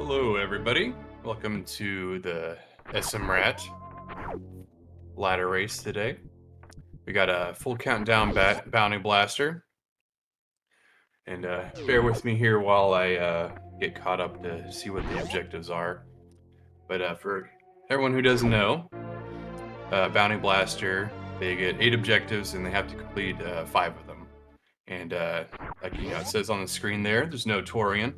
Hello, everybody. Welcome to the SMRAT ladder race today. We got a full countdown bounty blaster, and bear with me here while I get caught up to see what the objectives are. But for everyone who doesn't know, bounty blaster, they get 8 objectives and they have to complete 5 of them. And like it says on the screen there's no Tourian.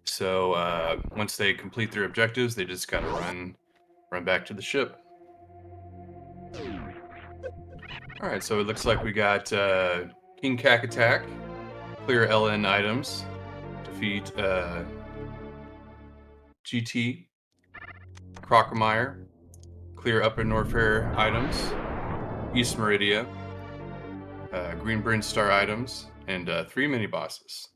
So once they complete their objectives, they just gotta run back to the ship. All right, so it looks like we got King Cack attack, clear LN items, defeat GT, Crocomire, clear Upper Norfair items, East Meridia, Green Bryn Star items, and 3 mini bosses.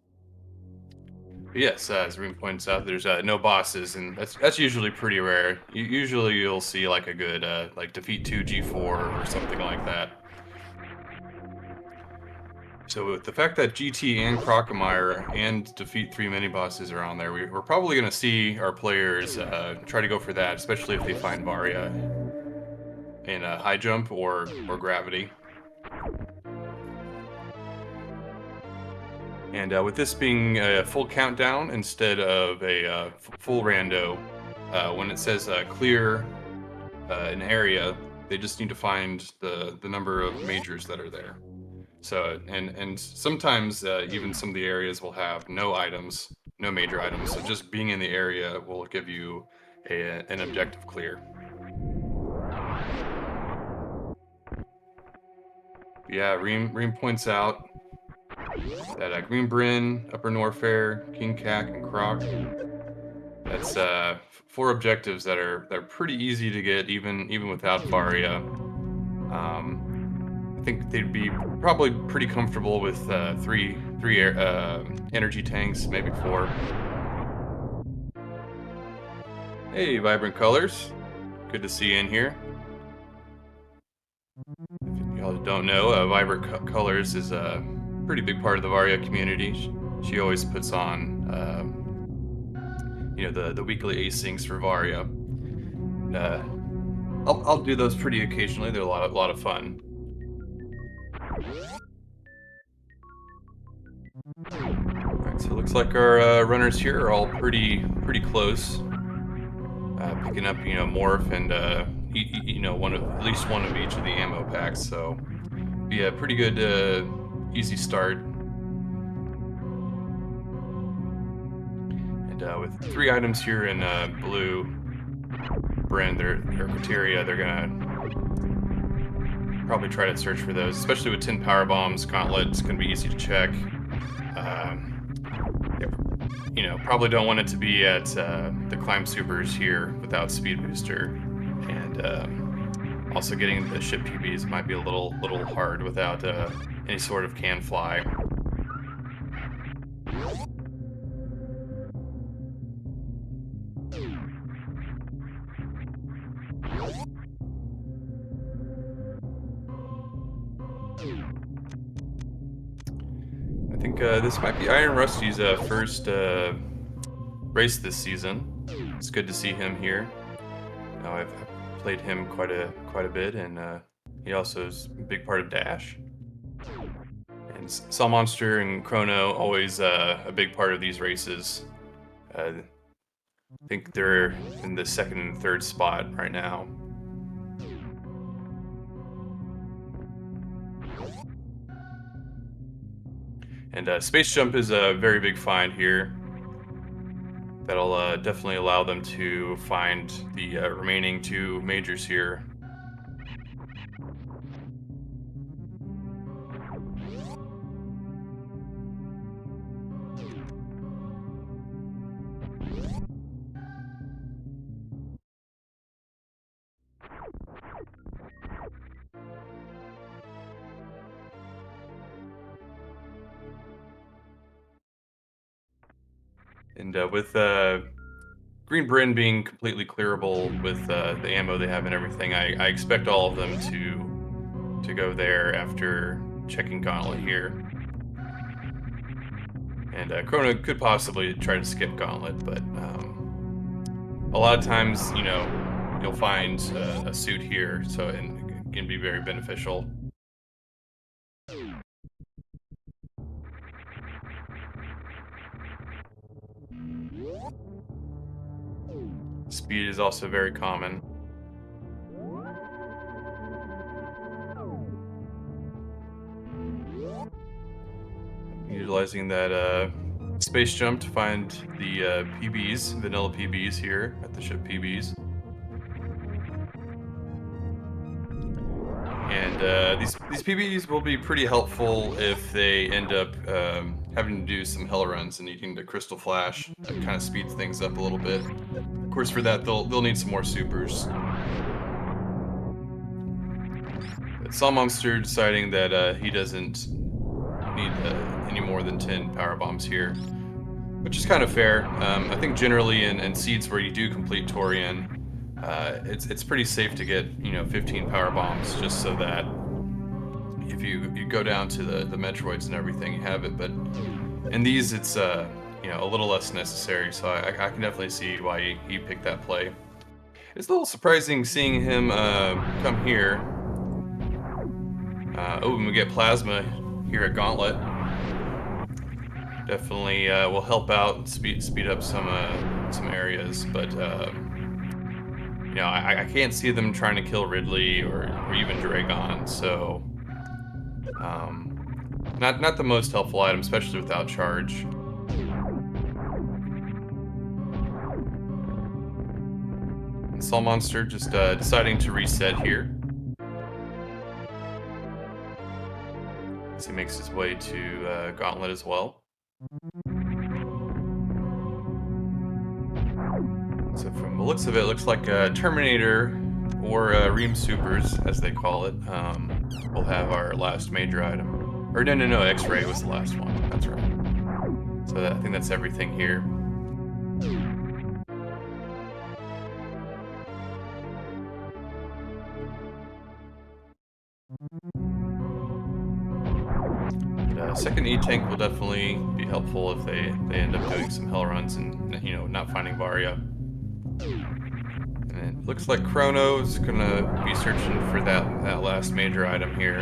But yes, as Reem points out, there's no bosses, and that's usually pretty rare. Usually you'll see like a good like defeat 2 G4 or something like that. So with the fact that GT and Crocomire and defeat 3 mini bosses are on there, we're probably going to see our players try to go for that, especially if they find Varia in high jump or gravity. And with this being a full countdown instead of a full rando, when it says clear an area, they just need to find the number of majors that are there. So, and sometimes even some of the areas will have no items, no major items. So just being in the area will give you an objective clear. Yeah, Reem points out that Green Bryn, Upper Norfair, King Cack, and Croc. That's 4 objectives that are pretty easy to get even without Varia. I think they'd be probably pretty comfortable with three energy tanks, maybe 4. Hey, Vibrant Colors. Good to see you in here. If y'all don't know, Vibrant Colors is a pretty big part of the Varia community. She always puts on, the weekly asyncs for Varia. I'll do those pretty occasionally. They're a lot of fun. Alright, so it looks like our runners here are all pretty close. Picking up, Morph and at least one of each of the ammo packs. So be a pretty good easy start. And with 3 items here in blue Brand or criteria, they're gonna probably try to search for those, especially with 10 power bombs. Gauntlet, it's gonna be easy to check. Probably don't want it to be at the climb supers here without speed booster, and also getting the ship PBs might be a little hard without any sort of can fly. I think this might be Iron Rusty's first race this season. It's good to see him here. I've played him quite a bit, and he also is a big part of Dash. And Cell Monster and Chrono always a big part of these races. I think they're in the 2nd and 3rd spot right now. And Space Jump is a very big find here. That'll definitely allow them to find the remaining 2 majors here. And with Green Bryn being completely clearable with the ammo they have and everything, I expect all of them to go there after checking Gauntlet here. And Chrono could possibly try to skip Gauntlet, but a lot of times, you know, you'll find a suit here, so it can be very beneficial. Speed is also very common. Utilizing that space jump to find the PBs, vanilla PBs here at the ship PBs. And these PBs will be pretty helpful if they end up having to do some hell runs and needing the crystal flash. That kind of speeds things up a little bit. Of course, for that they'll need some more supers. But Saw Monster deciding that he doesn't need any more than 10 power bombs here, which is kind of fair. I think generally in seeds where you do complete Tourian, it's pretty safe to get 15 power bombs, just so that if you go down to the Metroids and everything, you have it. But in these, it's a little less necessary. So I can definitely see why he picked that play. It's a little surprising seeing him come here. And we get Plasma here at Gauntlet. Definitely will help out and speed up some areas, but I can't see them trying to kill Ridley or even Dragon, so not the most helpful item, especially without charge. And Saw Monster just deciding to reset here as he makes his way to Gauntlet as well. So from the looks of it, looks like Terminator or Ream Supers, as they call it, will have our last major item. Or no, X-Ray was the last one. That's right. So I think that's everything here. Second E-Tank will definitely be helpful if they end up doing some hell runs and not finding Varia. And it looks like Chrono's gonna be searching for that last major item here.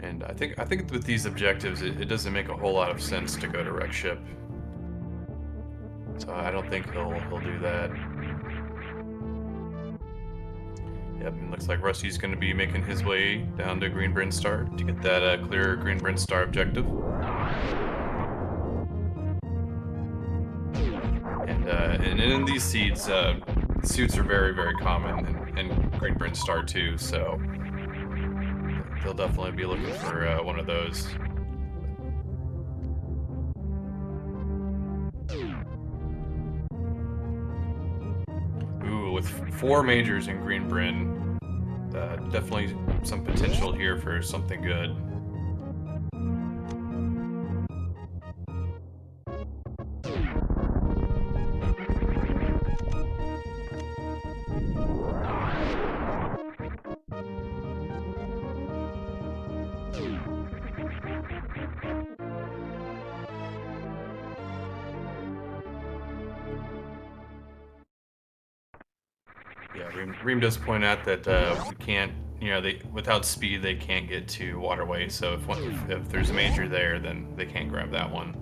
And I think with these objectives, it doesn't make a whole lot of sense to go to Wreck Ship. So I don't think he'll do that. Yep, and looks like Rusty's going to be making his way down to Green Bryn Star to get that clear Green Bryn Star objective. And in these seeds, suits are very, very common in Green Bryn Star too, so they'll definitely be looking for one of those. Ooh, with 4 majors in Green Bryn, definitely some potential here for something good. Yeah, Reem does point out that we can't, without speed they can't get to Waterway. So if there's a major there, then they can't grab that one.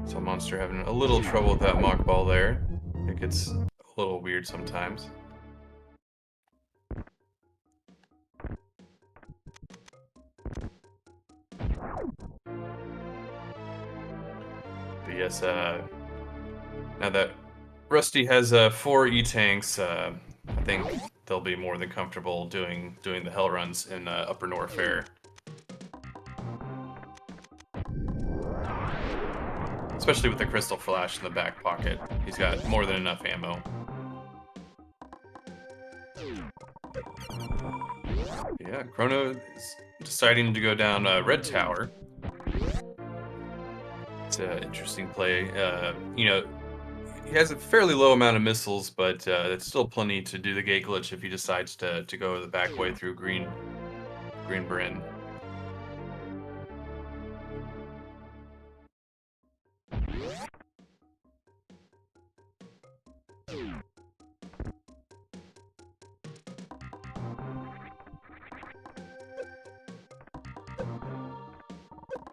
So Monster having a little trouble with that Mach Ball there. I think it's a little weird sometimes. But yes, now that Rusty has 4 E-Tanks, I think they'll be more than comfortable doing the hell runs in Upper Norfair. Especially with the Crystal Flash in the back pocket. He's got more than enough ammo. Yeah, Chrono is deciding to go down Red Tower. It's an interesting play. You know, he has a fairly low amount of missiles, but it's still plenty to do the gate glitch if he decides to go the back way through Green Bryn.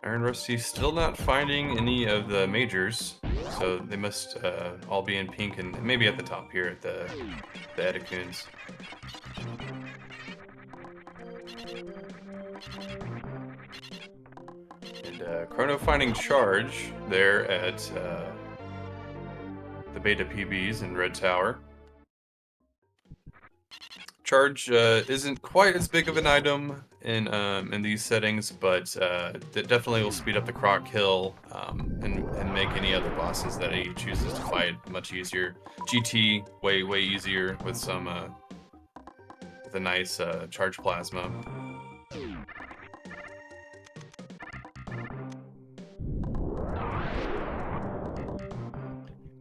Iron Rusty still not finding any of the majors, so they must all be in pink and maybe at the top here at the Edecoons. And Chrono finding charge there at the Beta PBs in Red Tower. Charge isn't quite as big of an item in these settings, but it definitely will speed up the Croc kill and make any other bosses that he chooses to fight much easier. GT way easier with some with a nice charge plasma.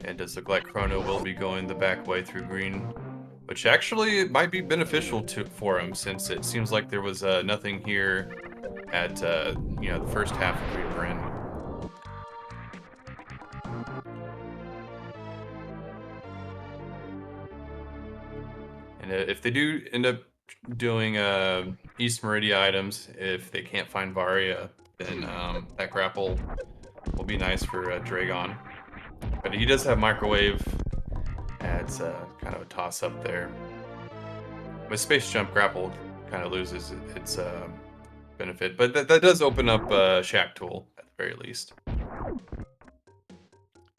And does look like Chrono will be going the back way through green, which actually might be beneficial for him, since it seems like there was nothing here at you know, the first half of Green Bryn. And if they do end up doing East Meridia items, if they can't find Varia, then that grapple will be nice for Dragon. But he does have Microwave. Adds kind of a toss-up there. But Space Jump grapple kind of loses its benefit. But that does open up Shack Tool, at the very least.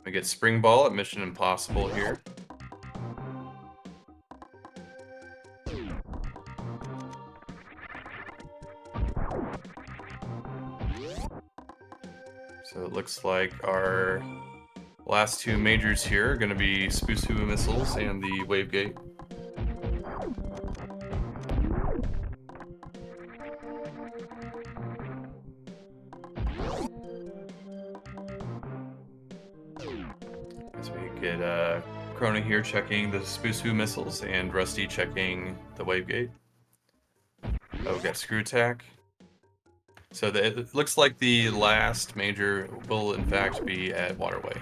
We get Spring Ball at Mission Impossible here. So it looks like our last two majors here are going to be Spoosoo Missiles and the Wave Gate. As we get Chrono here checking the Spoosoo Missiles and Rusty checking the Wave Gate. Oh, we got Screw Attack. So it looks like the last major will in fact be at Waterway.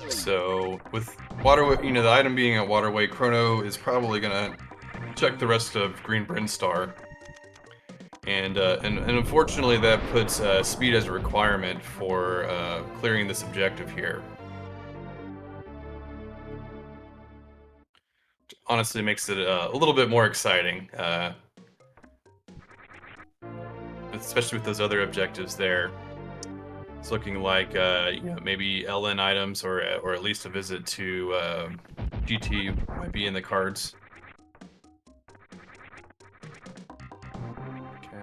So with Waterway, you know, the item being at Waterway, Chrono is probably gonna check the rest of Green Bryn Star. And unfortunately that puts speed as a requirement for clearing this objective here. Honestly makes it a little bit more exciting, especially with those other objectives there. It's looking like you know, maybe LN items or at least a visit to GT might be in the cards. Okay.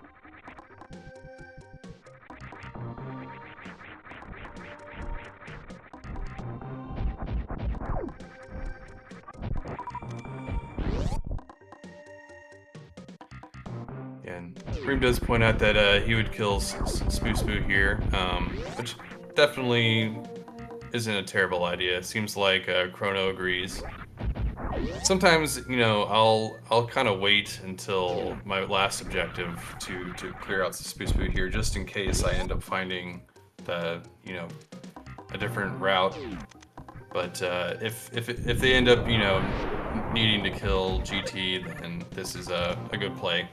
And Reem does point out that he would kill Spoo here, which definitely isn't a terrible idea. Seems like Chrono agrees. Sometimes, you know, I'll kind of wait until my last objective to clear out the Spoo here, just in case I end up finding you know, a different route. But if they end up, you know, needing to kill GT, then this is a good play.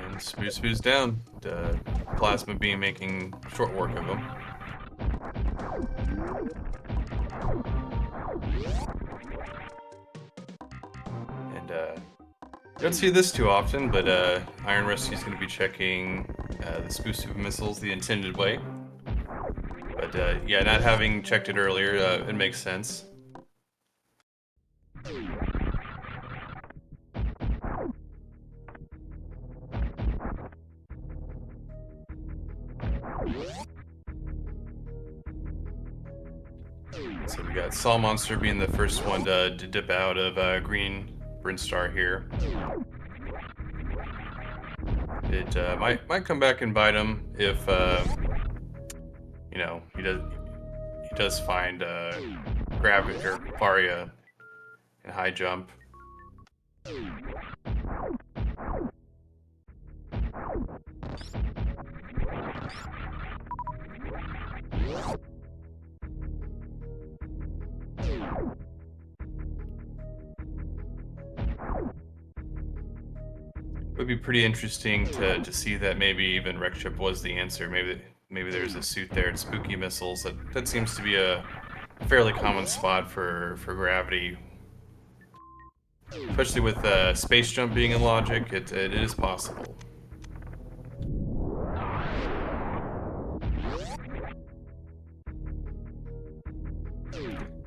And Spoo's down. plasma beam making short work of him. And you don't see this too often, but Iron Rusty's going to be checking the Spoosoob missiles the intended way. But yeah, not having checked it earlier, it makes sense. So we got Saw Monster being the first one to dip out of Green Brinstar here. It might come back and bite him if you know he does find Gravity or Faria and high jump. It would be pretty interesting to see that maybe even Wreck Ship was the answer. Maybe there's a suit there at Spooky Missiles. That seems to be a fairly common spot for Gravity. Especially with Space Jump being in Logic, it is possible.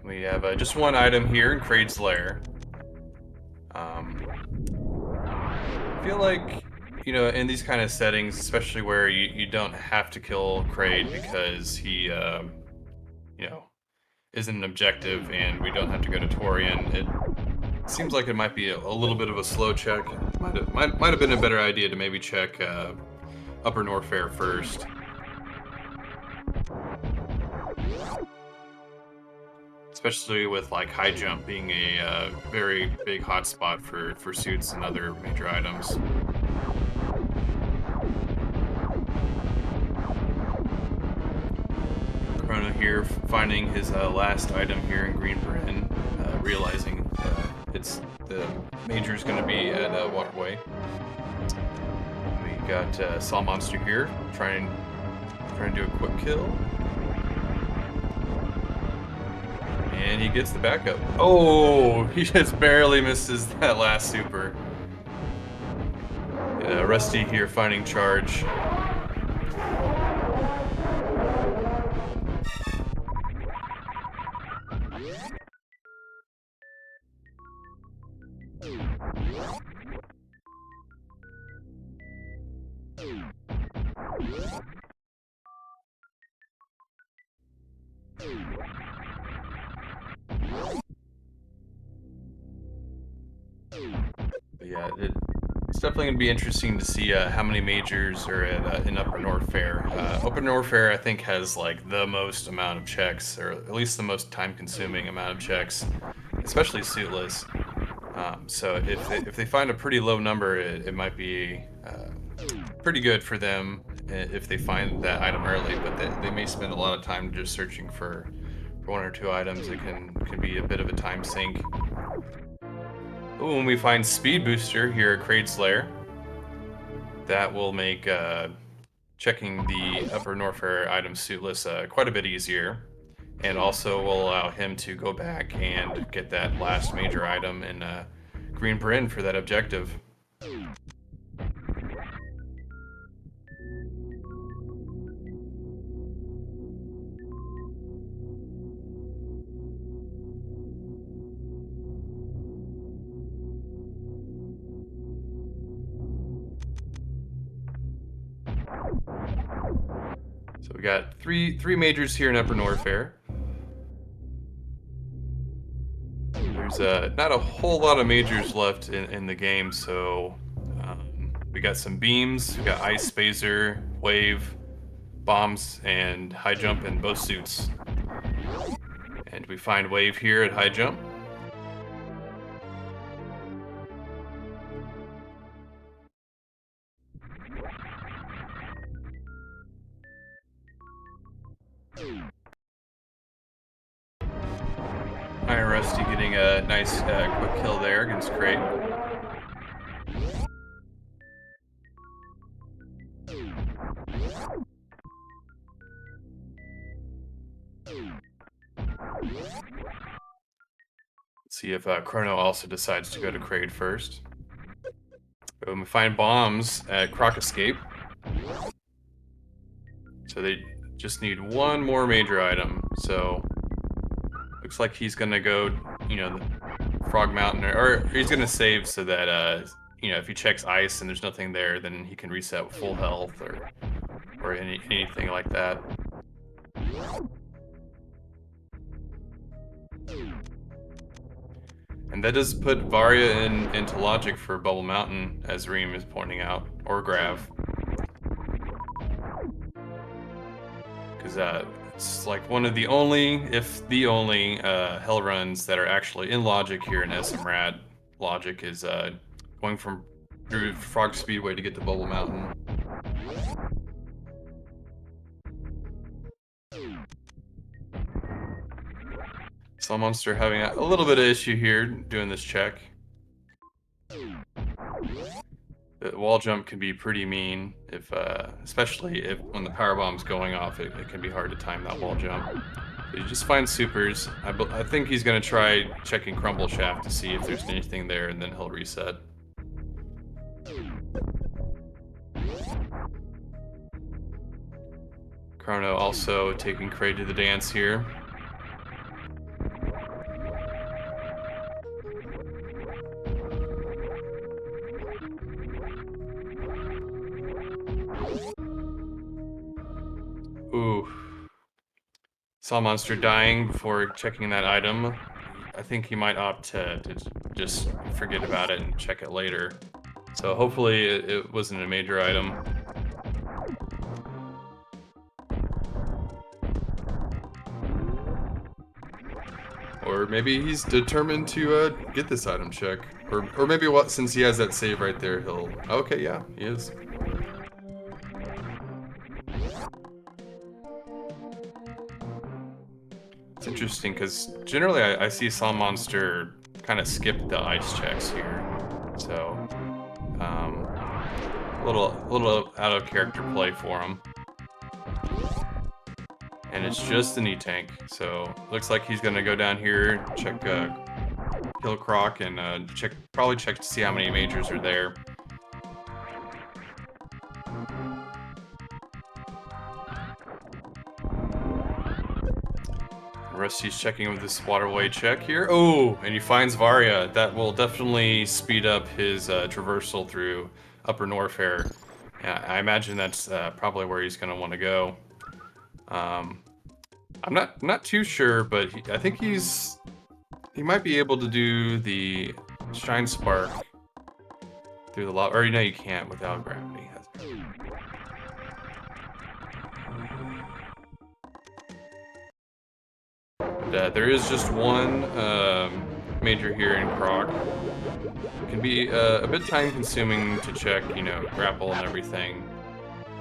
We have just one item here in Kraid's Lair. I feel like, you know, in these kind of settings, especially where you don't have to kill Kraid because he, you know, isn't an objective and we don't have to go to Tourian, it seems like it might be a little bit of a slow check. Might have been a better idea to maybe check Upper Norfair first. Especially with like high jump being a very big hotspot for suits and other major items. Chrono here finding his last item here in Green Bryn, realizing it's the major is going to be at Waterway. We got Saw Monster here trying to do a quick kill. And he gets the backup. Oh, he just barely misses that last super. Rusty here finding charge. But yeah, it's definitely going to be interesting to see how many majors are in Upper Norfair. Upper Norfair, I think, has like the most amount of checks, or at least the most time-consuming amount of checks, especially suitless. So if they find a pretty low number, it might be pretty good for them if they find that item early. But they may spend a lot of time just searching for one or two items. It can be a bit of a time sink. Ooh, when we find Speed Booster here at Kraid's Lair, that will make checking the Upper Norfair item suitless quite a bit easier, and also will allow him to go back and get that last major item in Green Bryn for that objective. So we got three majors here in Upper Norfair. There's not a whole lot of majors left in the game, so we got some beams, we got ice, phaser, wave, bombs, and high jump in both suits. And we find wave here at high jump. Iron Rusty getting a nice quick kill there against Kraid. See if Chrono also decides to go to Kraid first. We find bombs at Croc Escape. So they just need one more major item. So looks like he's gonna go, the Frog Mountain, or he's gonna save so that if he checks ice and there's nothing there, then he can reset with full health or anything like that. And that does put Varia into logic for Bubble Mountain, as Reem is pointing out, or Grav. Because it's like one of the only, if the only, hell runs that are actually in logic here in SMRAT. Logic is going through Frog Speedway to get to Bubble Mountain. Some monster having a little bit of issue here doing this check. The wall jump can be pretty mean, especially when the power bomb's going off. It can be hard to time that wall jump. So you just find supers. I think he's gonna try checking Crumble Shaft to see if there's anything there, and then he'll reset. Chrono also taking Kraid to the dance here. Ooh. Saw Monster dying before checking that item. I think he might opt to just forget about it and check it later. So hopefully it wasn't a major item. Or maybe he's determined to get this item check. Or maybe since he has that save right there, he'll... Okay, yeah, he is. It's interesting, because generally I see Saw Monster kind of skip the ice checks here. So, a little out of character play for him. And it's just the knee tank, so looks like he's gonna go down here, check kill Croc, and probably check to see how many majors are there. Rusty's checking with this waterway check here. Oh, and he finds Varia. That will definitely speed up his traversal through Upper Norfair. Yeah, I imagine that's probably where he's gonna want to go. I'm not too sure, but I think he might be able to do the Shine Spark through the lava. Or no, you can't without gravity. And, there is just one major here in Croc. It can be a bit time-consuming to check, grapple and everything.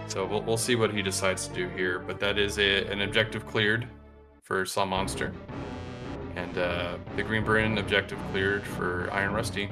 So we'll see what he decides to do here. But that is an objective cleared for Saw Monster. And the Green Baron objective cleared for Iron Rusty.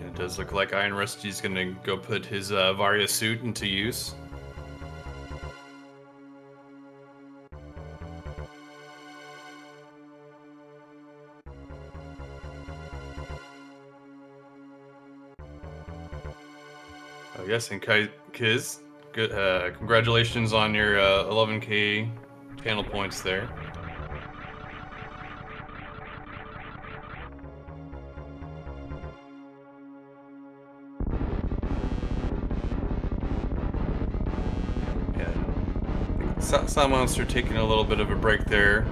It does look like Iron Rusty's gonna go put his Varia suit into use. Oh yes, and Kiz, good. Congratulations on your 11K channel points there. Slime Monster taking a little bit of a break there.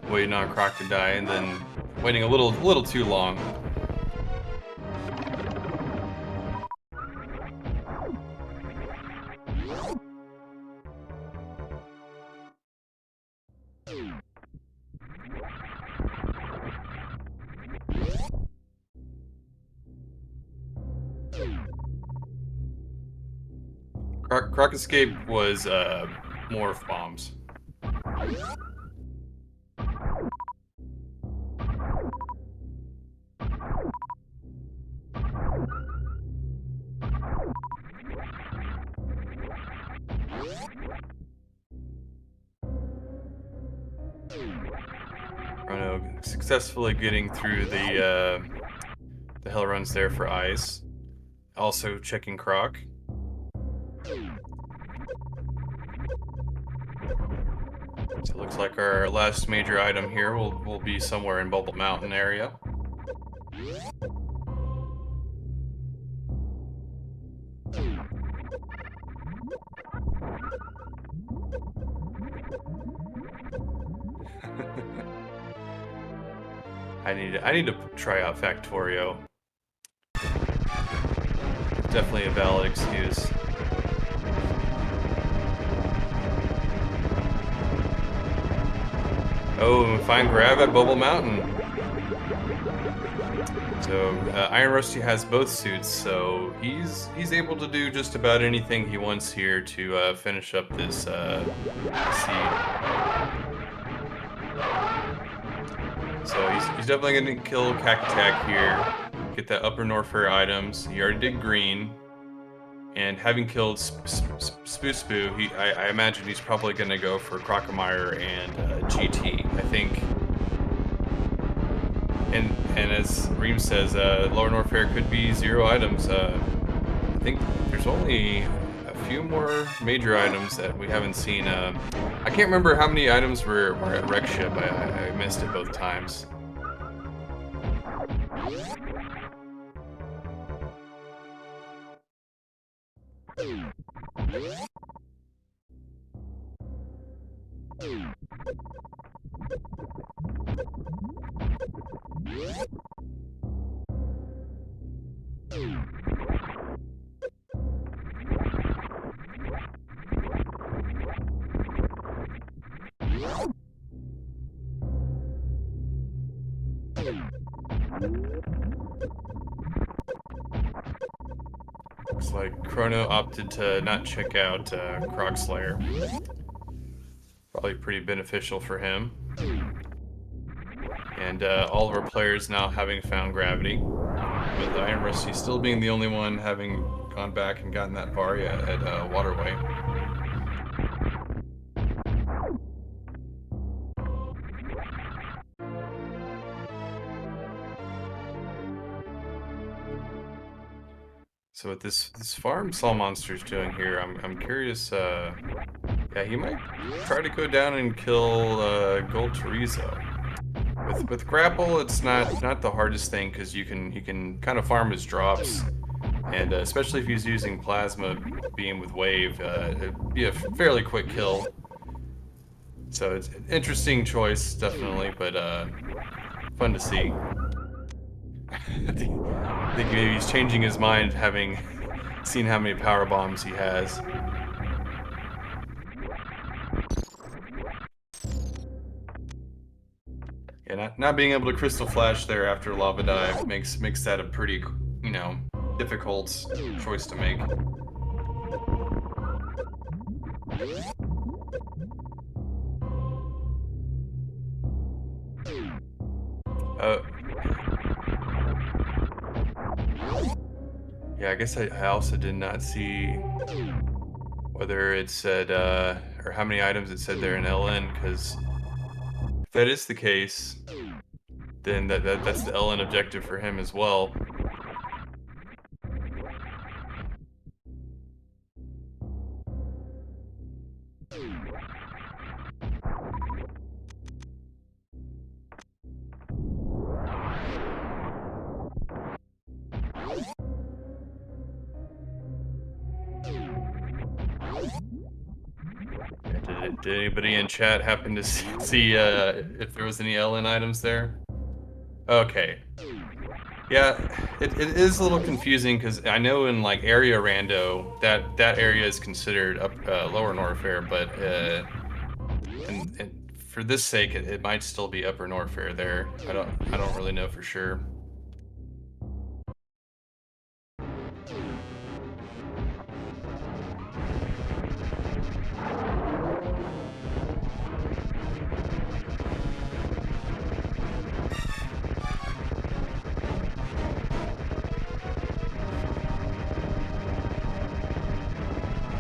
Waiting on Croc to die, and then waiting a little too long. Croc Escape was morph bombs. Chrono successfully getting through the hell runs there for ice. Also checking Croc. So it looks like our last major item here will be somewhere in Bubble Mountain area. I need to try out Factorio. Definitely a valid excuse. Oh, fine grab at Bubble Mountain. So Iron Rusty has both suits, so he's able to do just about anything he wants here to finish up this seed. So he's definitely going to kill Cacatac here, get that Upper Norfair items. He already did green, and having killed Spoo, I imagine he's probably going to go for Crocomire and GT. I think. And as Reem says, Lower Norfair could be 0 items. I think there's only a few more major items that we haven't seen. I can't remember how many items were at Wreck Ship. I missed it both times. Looks like Chrono opted to not check out Croc Slayer. Probably pretty beneficial for him. And all of our players now having found gravity, with Iron Rusty still being the only one having gone back and gotten that bar yet at Waterway. So what this farm Slime Monster's doing here, I'm curious. Yeah, he might try to go down and kill Gold Chorizo. With grapple, it's not the hardest thing because he can kind of farm his drops, and especially if he's using Plasma Beam with Wave, it'd be a fairly quick kill. So it's an interesting choice, definitely, but fun to see. I think maybe he's changing his mind, having seen how many power bombs he has. Yeah, not being able to Crystal Flash there after Lava Dive makes that a pretty, you know, difficult choice to make. Yeah, I guess I also did not see whether it said, or how many items it said there in LN, because if that is the case, then that's the LN objective for him as well. Did anybody in chat happen to see if there was any LN items there? Okay. Yeah, it is a little confusing because I know in like area rando that area is considered up lower Norfair, but and for this sake it might still be upper Norfair there. I don't really know for sure.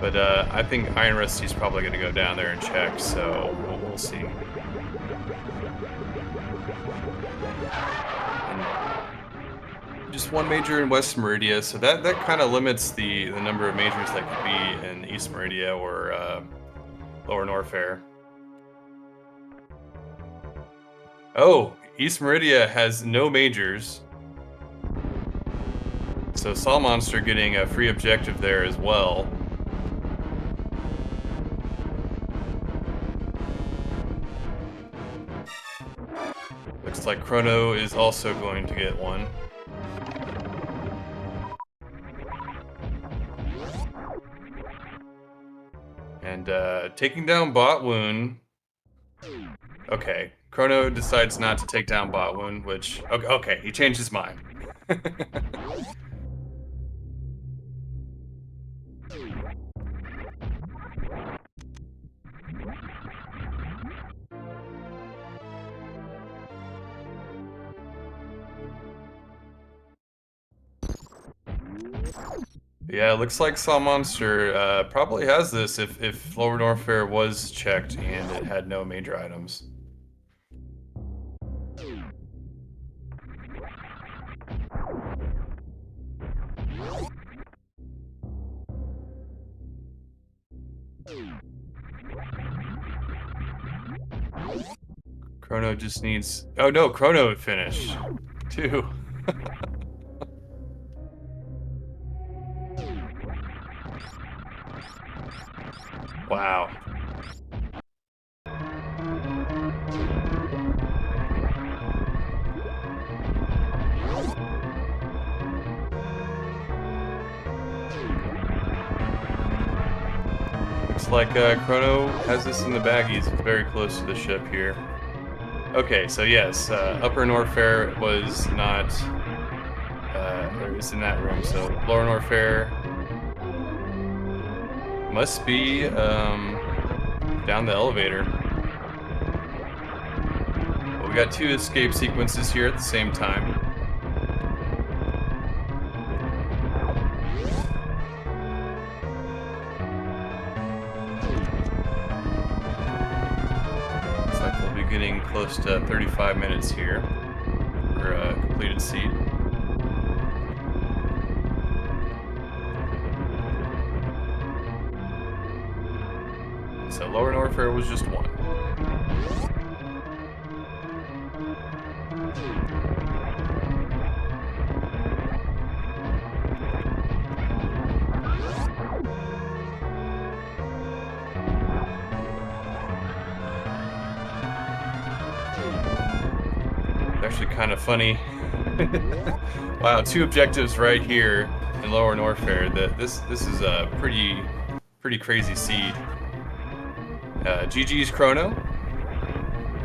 But I think Iron Rusty's probably going to go down there and check, so we'll see. And just one major in West Meridia, so that kind of limits the number of majors that could be in East Meridia or Lower Norfair. Oh, East Meridia has no majors. So Saw Monster getting a free objective there as well. Looks like Chrono is also going to get one. And taking down Botwoon. Okay, Chrono decides not to take down Botwoon, which okay, he changed his mind. Yeah, it looks like Saw Monster probably has this if Lower Norfair was checked and it had no major items. Chrono just needs... Oh no, Chrono finished, too. Wow. Looks like Chrono has this in the baggies. It's very close to the ship here. Okay, so yes, Upper Norfair was not... or is in that room, so Lower Norfair must be down the elevator. Well, we got two escape sequences here at the same time. Looks like we'll be getting close to 35 minutes here for a completed seed. So Lower Norfair was just one. It's actually kind of funny. Wow, two objectives right here in Lower Norfair. This is a pretty crazy seed. GG's Chrono,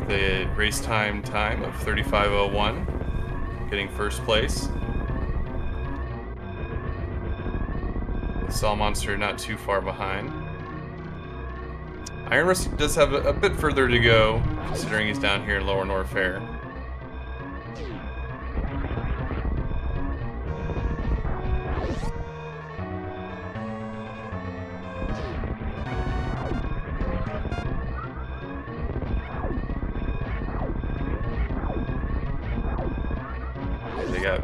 the race time of 35:01, getting first place. The Saw Monster not too far behind. Iron Rusty does have a bit further to go, considering he's down here in Lower Norfair. They got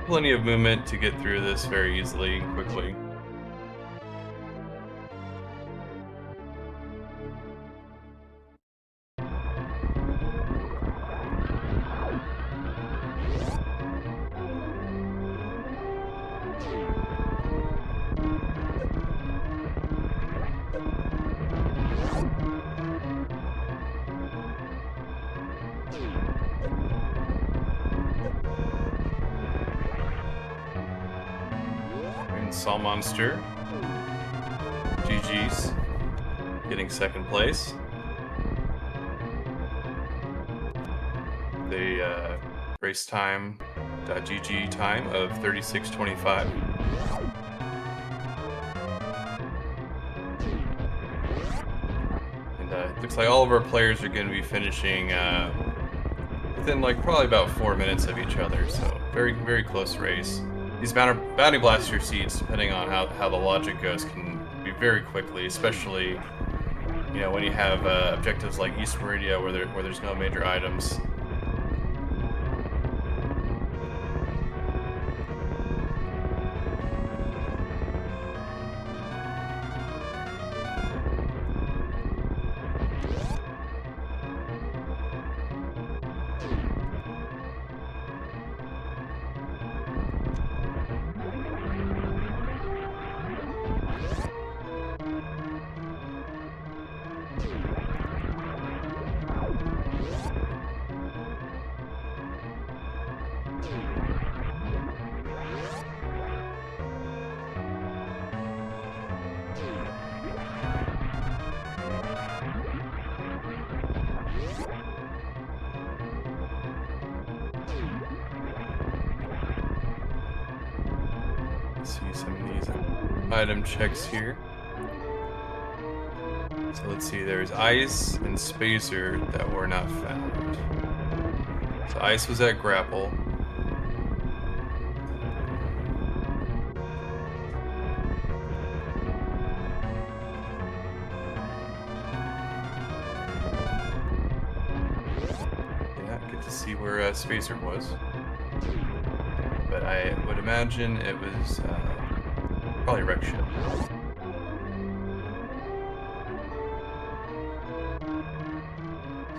plenty of movement to get through this very easily and quickly. And Saw Monster. GG's. Getting second place. The race time, .gg time of 36:25. And it looks like all of our players are going to be finishing within like probably about 4 minutes of each other. So very, very close race. These bounty blaster seeds, depending on how the logic goes, can be very quickly, especially when you have objectives like East Meridia where there's no major items. See some of these item checks here. So let's see, there's Ice and Spacer that were not found. So Ice was at Grapple. Yeah, good to see where Spacer was. But I would imagine it was probably Wreck Ship.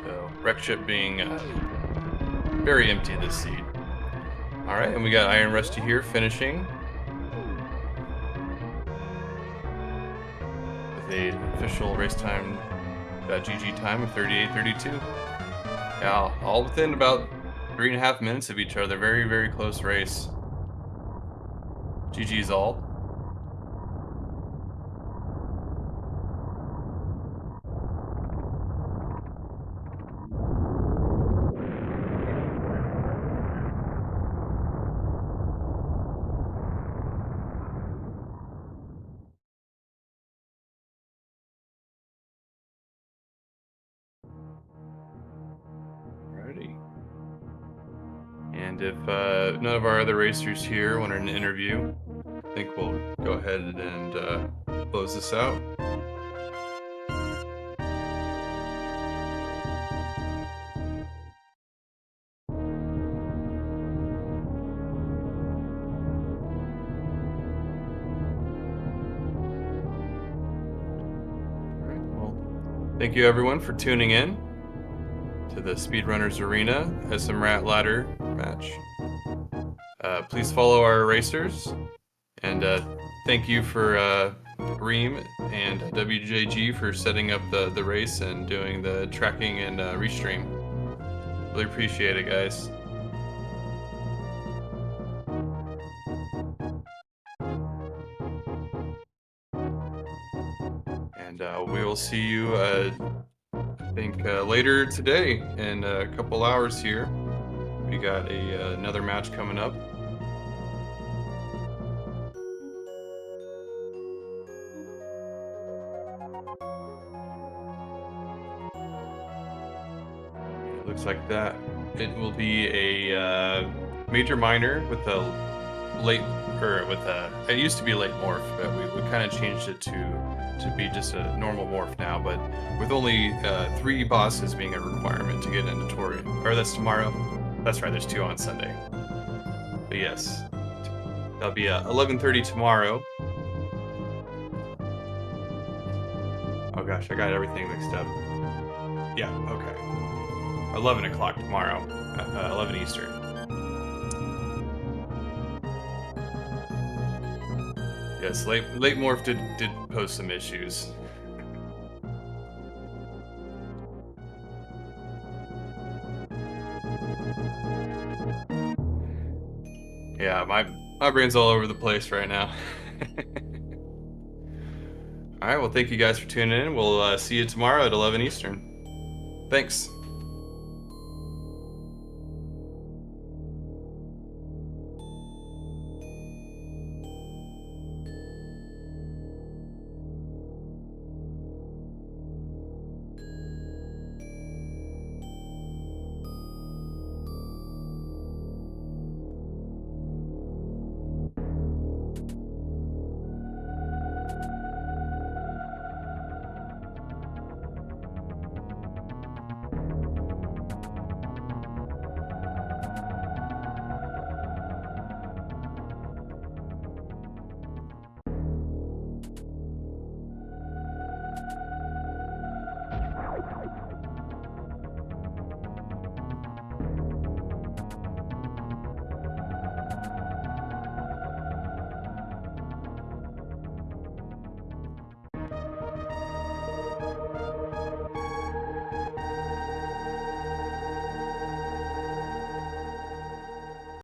So Wreck Ship being very empty this seed. Alright, and we got Iron Rusty here finishing with a official race time .gg time of 38:32. Yeah, all within about 3.5 minutes of each other. Very, very close race. GG's all. Alrighty. And if none of our other racers here want an interview, I think we'll go ahead and close this out. Alright, well, thank you everyone for tuning in to the Speedrunners Arena SMRAT ladder match. Please follow our racers, and thank you for Reem and WJG for setting up the race and doing the tracking and restream. Really appreciate it, guys. And we will see you, I think, later today in a couple hours here. We got another match coming up. It looks like that. It will be a major minor with a late, or with a, it used to be late morph, but we kind of changed it to be just a normal morph now, but with only 3 bosses being a requirement to get into Tourian. Or that's tomorrow. That's right, there's 2 on Sunday. But yes, that'll be 11:30 tomorrow. Oh gosh, I got everything mixed up. Yeah, okay. 11 o'clock tomorrow, 11 Eastern. Yes, late morph did pose some issues. Yeah, my brain's all over the place right now. All right, well, thank you guys for tuning in. We'll see you tomorrow at 11 Eastern. Thanks.